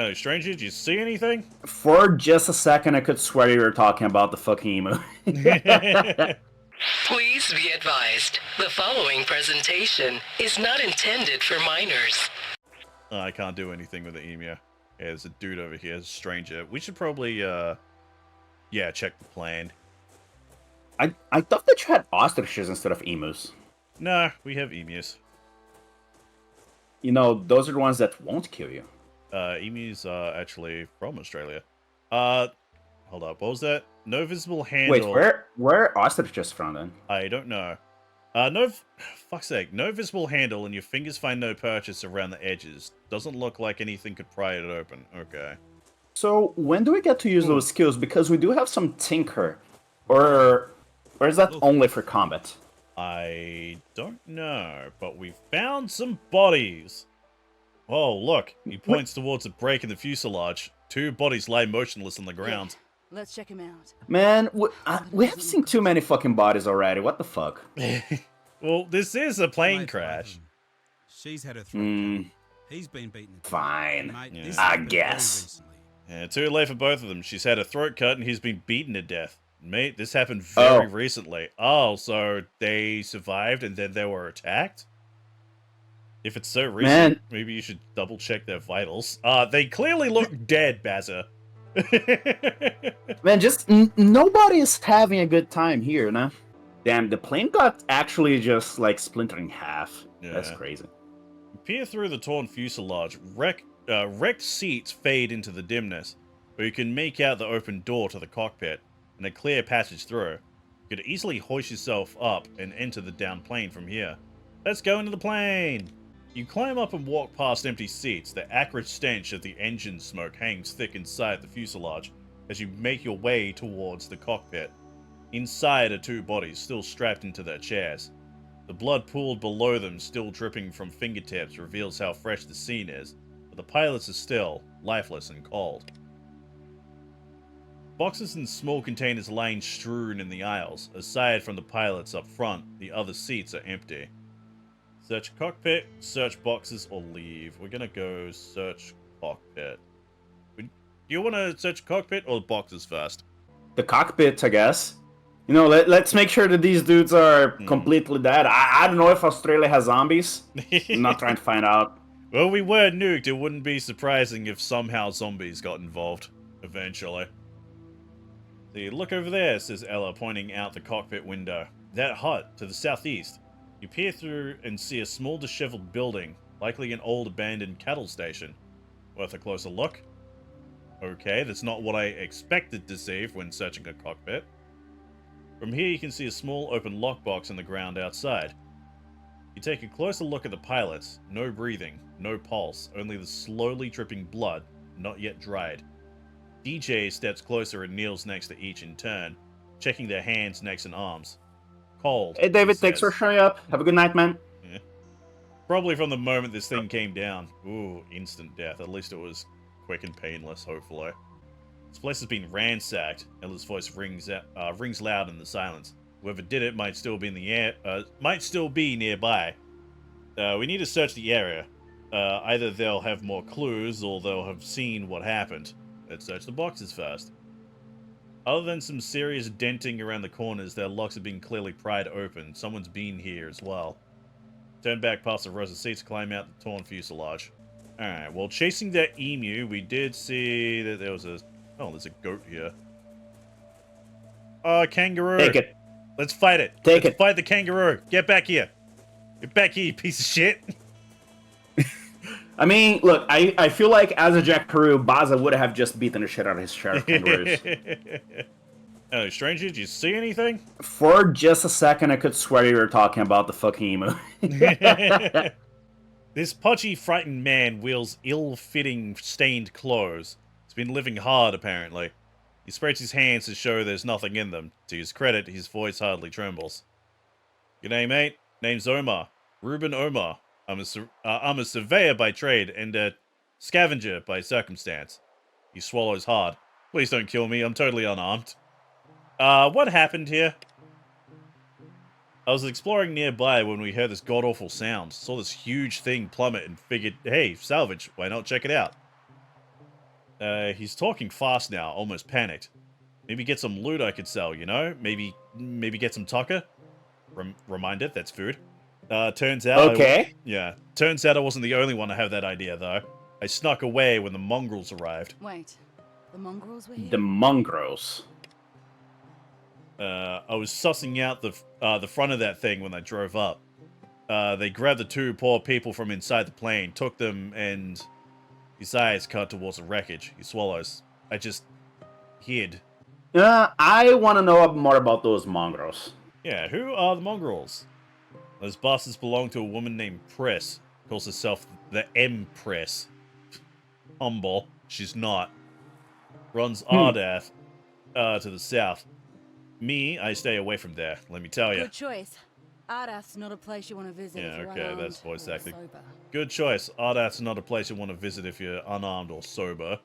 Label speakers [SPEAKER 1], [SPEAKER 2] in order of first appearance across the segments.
[SPEAKER 1] Oh, stranger, did you see anything?
[SPEAKER 2] For just a second, I could swear you were talking about the fucking emu.
[SPEAKER 3] Please be advised, the following presentation is not intended for minors.
[SPEAKER 1] Oh, I can't do anything with the emu. Yeah, there's a dude over here, a stranger. We should probably, yeah, check the plan.
[SPEAKER 2] I thought that you had ostriches instead of emus.
[SPEAKER 1] Nah, we have emus.
[SPEAKER 2] You know, those are the ones that won't kill you.
[SPEAKER 1] Emus are actually from Australia. Hold up, what was that? No visible handle.
[SPEAKER 2] Wait, where are ostriches from then?
[SPEAKER 1] I don't know. Fuck's sake, no visible handle and your fingers find no purchase around the edges. Doesn't look like anything could pry it open. Okay.
[SPEAKER 2] So when do we get to use those skills? Because we do have some tinker, or is that only for combat?
[SPEAKER 1] I don't know, but we found some bodies. Oh, look, he points towards a break in the fuselage. Two bodies lie motionless on the ground.
[SPEAKER 4] Let's check him out.
[SPEAKER 2] Man, we have seen too many fucking bodies already. What the fuck?
[SPEAKER 1] Well, this is a plane crash.
[SPEAKER 5] She's had her throat cut. He's been beaten.
[SPEAKER 2] Fine,
[SPEAKER 5] Mate,
[SPEAKER 1] Yeah.
[SPEAKER 5] this
[SPEAKER 2] I
[SPEAKER 5] happened very
[SPEAKER 2] guess.
[SPEAKER 5] recently.
[SPEAKER 1] Yeah, too late for both of them. She's had her throat cut and he's been beaten to death. Mate, this happened very recently. Oh, so they survived and then they were attacked? If it's so recent, maybe you should double check their vitals. They clearly look dead, Bazza.
[SPEAKER 2] Man, just nobody is having a good time here, nah? Damn, the plane got actually just like splintered in half.
[SPEAKER 1] Yeah.
[SPEAKER 2] That's crazy.
[SPEAKER 1] You peer through the torn fuselage. Wrecked seats fade into the dimness, but you can make out the open door to the cockpit and a clear passage through. You could easily hoist yourself up and enter the downed plane from here. Let's go into the plane! You climb up and walk past empty seats. The acrid stench of the engine smoke hangs thick inside the fuselage as you make your way towards the cockpit. Inside are two bodies still strapped into their chairs. The blood pooled below them, still dripping from fingertips, reveals how fresh the scene is, but the pilots are still lifeless and cold. Boxes and small containers lying strewn in the aisles. Aside from the pilots up front, the other seats are empty. Search cockpit, search boxes, or leave. We're gonna go search cockpit. Do you want to search cockpit or boxes first?
[SPEAKER 2] The cockpit, I guess. You know, let's make sure that these dudes are completely dead. I don't know if Australia has zombies. I'm not trying to find out.
[SPEAKER 1] Well, we were nuked. It wouldn't be surprising if somehow zombies got involved. Eventually. See, look over there, says Ella, pointing out the cockpit window. That hut, to the southeast. You peer through and see a small disheveled building, likely an old abandoned cattle station. Worth a closer look? Okay, that's not what I expected to see when searching a cockpit. From here you can see a small open lockbox in the ground outside. You take a closer look at the pilots. No breathing, no pulse, only the slowly dripping blood, not yet dried. DJ steps closer and kneels next to each in turn, checking their hands, necks, and arms. Cold.
[SPEAKER 2] Hey, David,
[SPEAKER 1] he
[SPEAKER 2] thanks for
[SPEAKER 1] says.
[SPEAKER 2] showing up. Have a good night, man.
[SPEAKER 1] Yeah. Probably from the moment this thing came down. Ooh, instant death. At least it was quick and painless, hopefully. This place has been ransacked. Ella's voice rings loud in the silence. Whoever did it might still be in the air. Might still be nearby. We need to search the area. Either they'll have more clues, or they'll have seen what happened. Let's search the boxes first. Other than some serious denting around the corners, their locks have been clearly pried open. Someone's been here as well. Turn back past the rows of seats, climb out the torn fuselage. Alright, well, chasing that emu, we did see that there was a... Oh, there's a goat here. Oh, kangaroo!
[SPEAKER 2] Take it.
[SPEAKER 1] Let's fight it.
[SPEAKER 2] Take
[SPEAKER 1] Let's
[SPEAKER 2] it.
[SPEAKER 1] fight the kangaroo. Get back here. Get back here, you piece of shit.
[SPEAKER 2] I mean, look, I feel like as a Jackaroo, Baza would have just beaten the shit out of his share of kangaroos.
[SPEAKER 1] Oh, stranger, did you see anything?
[SPEAKER 2] For just a second, I could swear you were talking about the fucking emu.
[SPEAKER 1] This pudgy, frightened man wields ill-fitting, stained clothes. He's been living hard, apparently. He spreads his hands to show there's nothing in them. To his credit, his voice hardly trembles. G'day, mate. Name's Omar. Reuben Omar. I'm a surveyor by trade and a scavenger by circumstance. He swallows hard. Please don't kill me. I'm totally unarmed. What happened here? I was exploring nearby when we heard this god-awful sound. Saw this huge thing plummet and figured, hey, salvage, why not check it out? He's talking fast now, almost panicked. Maybe get some loot I could sell, you know? Maybe get some tucker? Reminder, that's food. Turns out...
[SPEAKER 2] Okay.
[SPEAKER 1] Turns out I wasn't the only one to have that idea, though. I snuck away when the mongrels arrived.
[SPEAKER 4] Wait, the mongrels were here?
[SPEAKER 2] The mongrels.
[SPEAKER 1] I was sussing out the front of that thing when I drove up. They grabbed the two poor people from inside the plane, took them, and his eyes cut towards the wreckage. He swallows. I just hid.
[SPEAKER 2] I want to know more about those mongrels.
[SPEAKER 1] Yeah, who are the mongrels? Those bastards belong to a woman named Press. Calls herself the Empress. Humble. She's not. Runs Ardath to the south. Me, I stay away from there, let me tell you.
[SPEAKER 4] Good choice. Ardath's not a place you want to visit
[SPEAKER 1] Yeah,
[SPEAKER 4] if you're
[SPEAKER 1] okay,
[SPEAKER 4] unarmed
[SPEAKER 1] that's voice
[SPEAKER 4] or
[SPEAKER 1] acting.
[SPEAKER 4] sober.
[SPEAKER 1] Good choice. Ardath's not a place you want to visit if you're unarmed or sober.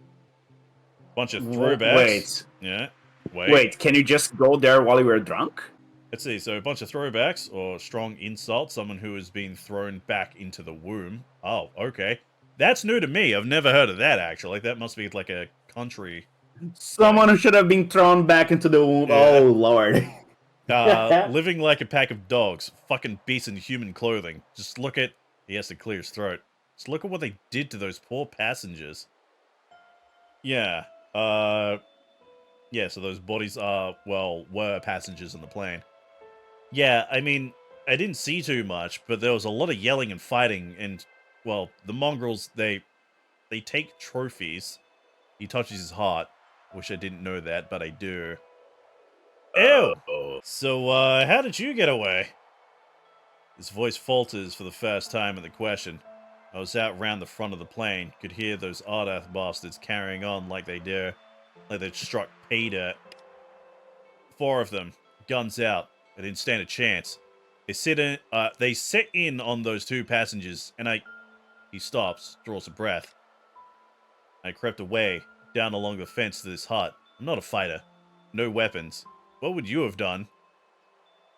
[SPEAKER 1] Bunch of throwbacks.
[SPEAKER 2] Wait.
[SPEAKER 1] Yeah.
[SPEAKER 2] Wait, can you just go there while you were drunk?
[SPEAKER 1] Let's see, so a bunch of throwbacks, or strong insult, someone who has been thrown back into the womb. Oh, okay. That's new to me, I've never heard of that, actually. That must be like a country...
[SPEAKER 2] Someone who should have been thrown back into the womb.
[SPEAKER 1] Yeah.
[SPEAKER 2] Oh, Lord.
[SPEAKER 1] Living like a pack of dogs, fucking beasts in human clothing. Just look at... He has to clear his throat. Just look at what they did to those poor passengers. Yeah, yeah, so those bodies are, well, were passengers in the plane. Yeah, I mean, I didn't see too much, but there was a lot of yelling and fighting, and, well, the mongrels, they take trophies. He touches his heart. Wish I didn't know that, but I do. Ew! So, how did you get away? His voice falters for the first time at the question. I was out round the front of the plane, could hear those Ardath bastards carrying on like they do. Like they'd struck pay dirt. 4 of them, guns out. I didn't stand a chance. They sit in on those 2 passengers, and He stops, draws a breath. I crept away, down along the fence to this hut. I'm not a fighter. No weapons. What would you have done?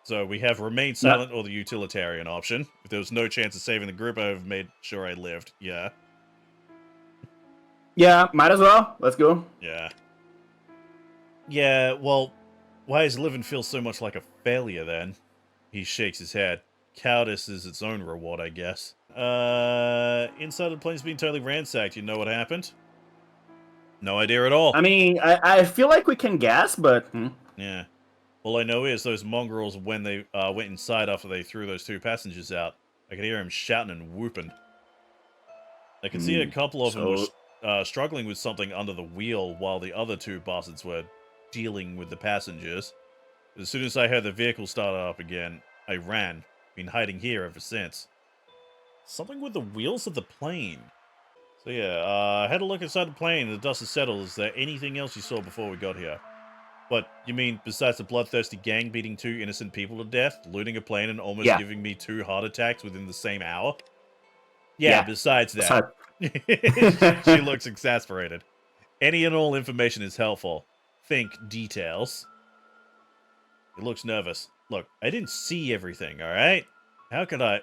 [SPEAKER 1] So we have remain silent or the utilitarian option. If there was no chance of saving the group, I would have made sure I lived. Yeah.
[SPEAKER 2] Yeah, might as well. Let's go.
[SPEAKER 1] Yeah. Yeah, well, why does living feel so much like a failure then? He shakes his head. Cowardice is its own reward, I guess. Inside the plane's been totally ransacked. You know what happened? No idea at all.
[SPEAKER 2] I mean, I feel like we can guess, but...
[SPEAKER 1] Yeah. All I know is those mongrels, when they went inside after they threw those 2 passengers out, I could hear them shouting and whooping. I could see a couple of them were struggling with something under the wheel while the other 2 bastards were dealing with the passengers. As soon as I heard the vehicle start up again, I ran. Been hiding here ever since. Something with the wheels of the plane. So yeah, I had a look inside the plane. The dust has settled. Is there anything else you saw before we got here? What, you mean besides the bloodthirsty gang beating 2 innocent people to death, looting a plane and almost giving me 2 heart attacks within the same hour? Yeah, besides that. She looks exasperated. Any and all information is helpful. Think details. He looks nervous. Look, I didn't see everything, alright? How could I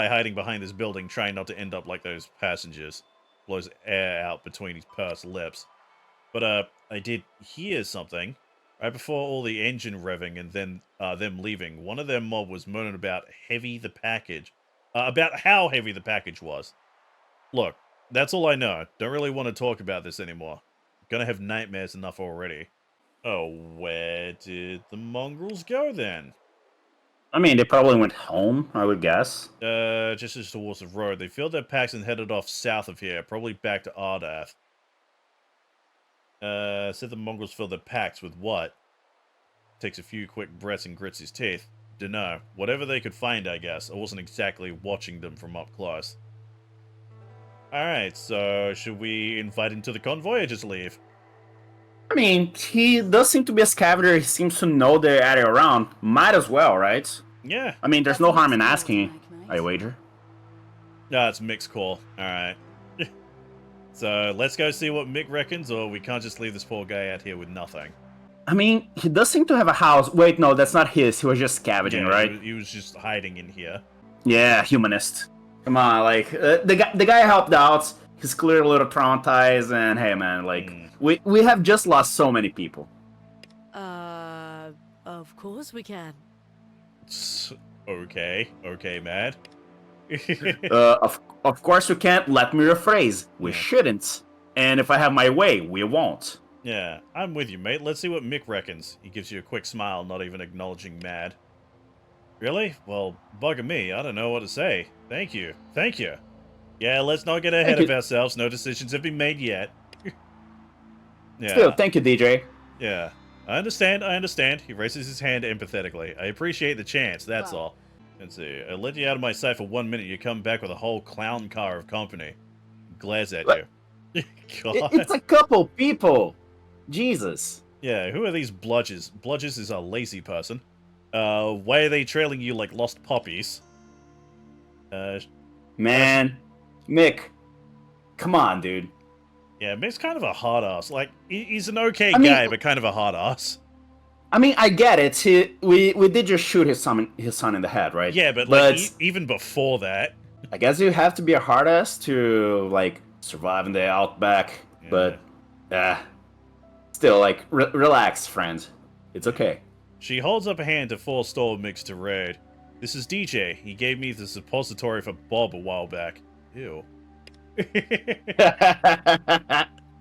[SPEAKER 1] hiding behind this building trying not to end up like those passengers? Blows air out between his pursed lips. But, I did hear something. Right before all the engine revving and then, them leaving, one of their mob was moaning about about how heavy the package was. Look, that's all I know. Don't really want to talk about this anymore. I'm gonna have nightmares enough already. Oh, where did the mongrels go then?
[SPEAKER 2] I mean, they probably went home, I would guess.
[SPEAKER 1] Just towards the road. They filled their packs and headed off south of here, probably back to Ardath. Said the mongrels filled their packs with what? Takes a few quick breaths and grits his teeth. Dunno. Whatever they could find, I guess. I wasn't exactly watching them from up close. Alright, so should we invite him to the convoy or just leave?
[SPEAKER 2] I mean, he does seem to be a scavenger. He seems to know the area around. Might as well, right?
[SPEAKER 1] Yeah.
[SPEAKER 2] I mean, there's no harm in asking, I wager.
[SPEAKER 1] No, it's Mick's call. Alright. So, let's go see what Mick reckons, or we can't just leave this poor guy out here with nothing.
[SPEAKER 2] I mean, he does seem to have a house. Wait, no, that's not his. He was just scavenging, right?
[SPEAKER 1] He was just hiding in here.
[SPEAKER 2] Yeah, humanist. Come on, like, the guy helped out. He's clearly a little traumatized, and hey, man, like
[SPEAKER 1] Hmm.
[SPEAKER 2] we have just lost so many people.
[SPEAKER 4] Of course we can.
[SPEAKER 1] Okay, Mad.
[SPEAKER 2] Of course we can't. Let me rephrase. We
[SPEAKER 1] Yeah.
[SPEAKER 2] shouldn't. And if I have my way, we won't.
[SPEAKER 1] Yeah, I'm with you, mate. Let's see what Mick reckons. He gives you a quick smile, not even acknowledging Mad. Really? Well, bugger me. I don't know what to say. Thank you. Thank you. Yeah, let's not get ahead
[SPEAKER 2] Thank
[SPEAKER 1] of
[SPEAKER 2] you.
[SPEAKER 1] ourselves. No decisions have been made yet. Yeah.
[SPEAKER 2] Still, thank you, DJ.
[SPEAKER 1] Yeah. I understand. He raises his hand empathetically. I appreciate the chance, that's
[SPEAKER 4] Wow.
[SPEAKER 1] all. Let's see. I let you out of my sight for 1 minute, you come back with a whole clown car of company. Glares at
[SPEAKER 2] What?
[SPEAKER 1] you. God.
[SPEAKER 2] It's a couple people. Jesus.
[SPEAKER 1] Yeah, who are these bludgers? Bludgers is a lazy person. Why are they trailing you like lost puppies?
[SPEAKER 2] Man, Mick, come on, dude.
[SPEAKER 1] Yeah, Mick's kind of a hard ass. Like, he's an okay
[SPEAKER 2] I mean-
[SPEAKER 1] guy, but kind of a hard ass.
[SPEAKER 2] I mean, I get it. We did just shoot his son in the head, right?
[SPEAKER 1] Yeah, but like, even before that.
[SPEAKER 2] I guess you have to be a hard ass to like survive in the outback.
[SPEAKER 1] Yeah.
[SPEAKER 2] But still, like, relax, friend. It's okay.
[SPEAKER 1] She holds up a hand to forestall Mick to raid. This is DJ. He gave me the suppository for Bob a while back. Ew.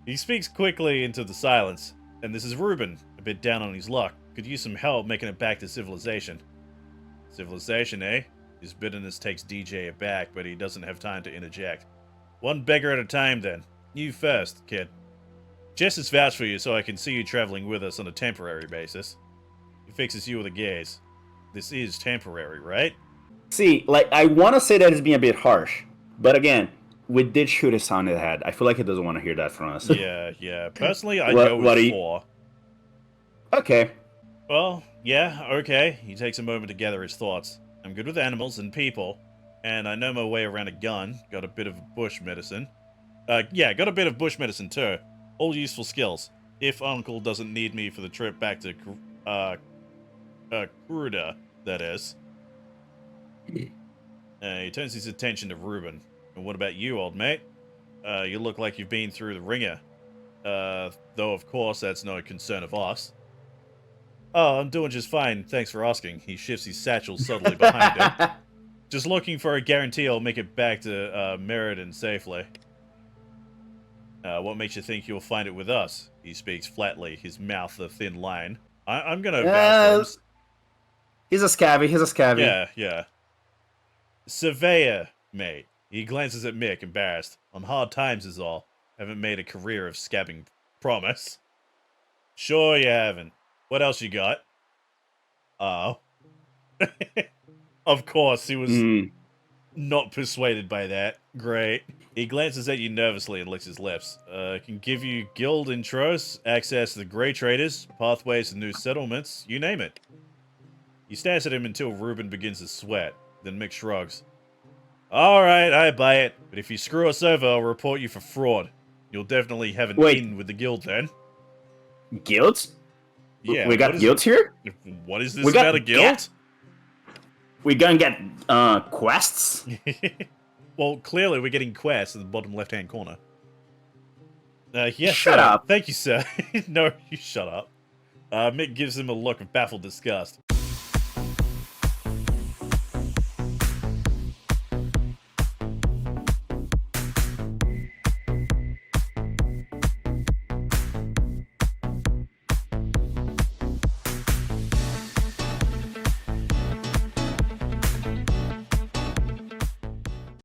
[SPEAKER 1] He speaks quickly into the silence. And this is Ruben, a bit down on his luck. Could use some help making it back to civilization. Civilization, eh? His bitterness takes DJ aback, but he doesn't have time to interject. One beggar at a time, then. You first, kid. Jess has vouched for you, so I can see you traveling with us on a temporary basis. He fixes you with a gaze. This is temporary, right?
[SPEAKER 2] See, like, I want to say that it's being a bit harsh, but again, we did shoot his son in the head. I feel like he doesn't want to hear that from us.
[SPEAKER 1] Yeah. Personally, I
[SPEAKER 2] What-
[SPEAKER 1] go
[SPEAKER 2] what
[SPEAKER 1] with
[SPEAKER 2] do you-
[SPEAKER 1] 4.
[SPEAKER 2] Okay.
[SPEAKER 1] Well, yeah, okay. He takes a moment to gather his thoughts. I'm good with animals and people, and I know my way around a gun. Got a bit of bush medicine. Yeah, got a bit of bush medicine too. All useful skills. If Uncle doesn't need me for the trip back to, Kuruda, that is. He turns his attention to Ruben. And what about you, old mate? You look like you've been through the ringer. Though of course that's no concern of us. Oh, I'm doing just fine, thanks for asking. He shifts his satchel subtly behind him. Just looking for a guarantee I'll make it back to Meriden safely. What makes you think you'll find it with us? He speaks flatly, his mouth a thin line. I'm gonna vouch for him.
[SPEAKER 2] He's a scabby.
[SPEAKER 1] Yeah. Surveyor, mate. He glances at Mick, embarrassed. On hard times is all. Haven't made a career of scabbing. Promise. Sure you haven't. What else you got? Oh. Of course, he was not persuaded by that. Great. He glances at you nervously and licks his lips. Can give you guild intros, access to the Grey Traders, pathways to new settlements, you name it. He stares at him until Ruben begins to sweat, then Mick shrugs. Alright, I buy it, but if you screw us over, I'll report you for fraud. You'll definitely have an
[SPEAKER 2] Wait.
[SPEAKER 1] in with the guild then.
[SPEAKER 2] Guilds?
[SPEAKER 1] Yeah,
[SPEAKER 2] We got
[SPEAKER 1] what is
[SPEAKER 2] guilds here?
[SPEAKER 1] What is this
[SPEAKER 2] We got
[SPEAKER 1] about a guild?
[SPEAKER 2] We gonna get quests?
[SPEAKER 1] Well, clearly we're getting quests in the bottom left-hand corner. Yes,
[SPEAKER 2] Shut
[SPEAKER 1] sir.
[SPEAKER 2] up.
[SPEAKER 1] Thank you, sir. No, you shut up. Mick gives him a look of baffled disgust.